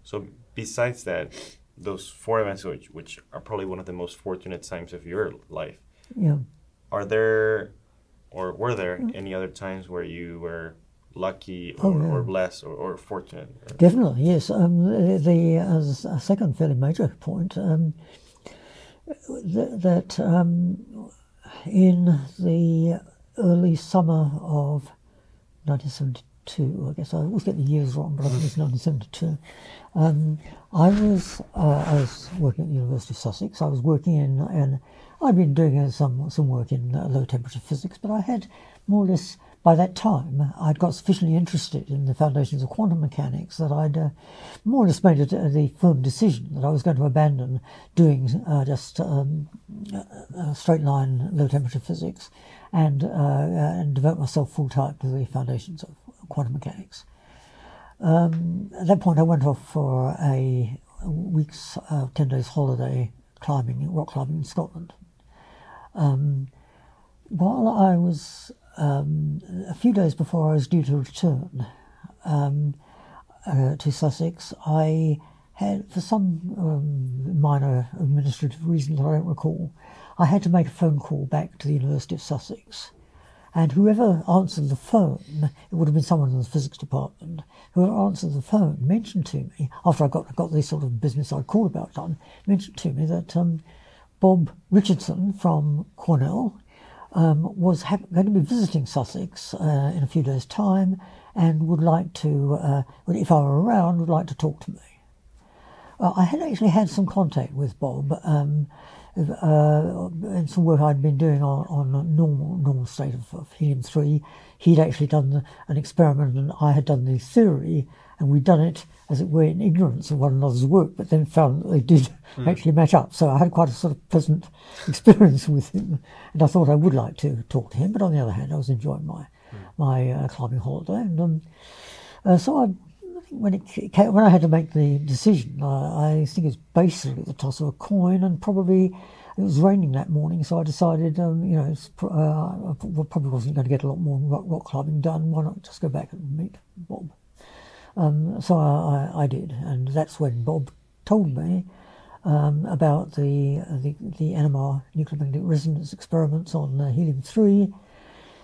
So besides that, those 4 events, which are probably one of the most fortunate times of your life, are there, or were there any other times where you were lucky or blessed or fortunate? Definitely, yes. As a second fairly major point, that in the early summer of 1972, I guess I always get the years wrong, but I think it's 1972. I was working at the University of Sussex. I was working in I'd been doing some work in low temperature physics, but I had more or less, by that time, I'd got sufficiently interested in the foundations of quantum mechanics that I'd more or less made the firm decision that I was going to abandon doing just straight line low temperature physics and devote myself full time to the foundations of quantum mechanics. At that point, I went off for a week's 10 days holiday rock climbing in Scotland. While I was a few days before I was due to return to Sussex, I had, for some minor administrative reason that I don't recall, I had to make a phone call back to the University of Sussex. And whoever answered the phone, it would have been someone in the physics department, whoever answered the phone mentioned to me, after I got this sort of business I'd called about done, mentioned to me that Bob Richardson from Cornell was going to be visiting Sussex in a few days' time and would like to, if I were around, would like to talk to me. I had actually had some contact with Bob in some work I'd been doing on a normal state of helium-3. He'd actually done an experiment and I had done the theory, and we'd done it, as it were, in ignorance of one another's work, but then found that they did actually match up. So I had quite a sort of pleasant experience with him, and I thought I would like to talk to him, but on the other hand, I was enjoying my climbing holiday. And so I think when I had to make the decision, I think it's basically the toss of a coin, and probably it was raining that morning, so I decided, I probably wasn't going to get a lot more rock climbing done. Why not just go back and meet Bob? So I did, and that's when Bob told me about the NMR nuclear magnetic resonance experiments on helium-3,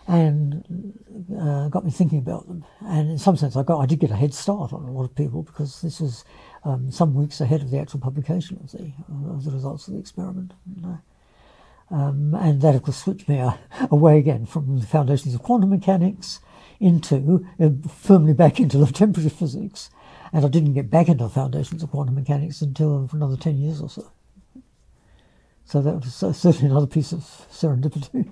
and got me thinking about them. And in some sense, I did get a head start on a lot of people, because this was some weeks ahead of the actual publication of the results of the experiment. And that, of course, switched me away again from the foundations of quantum mechanics into firmly back into low temperature physics. And I didn't get back into the foundations of quantum mechanics until for another 10 years or so. So that was certainly another piece of serendipity.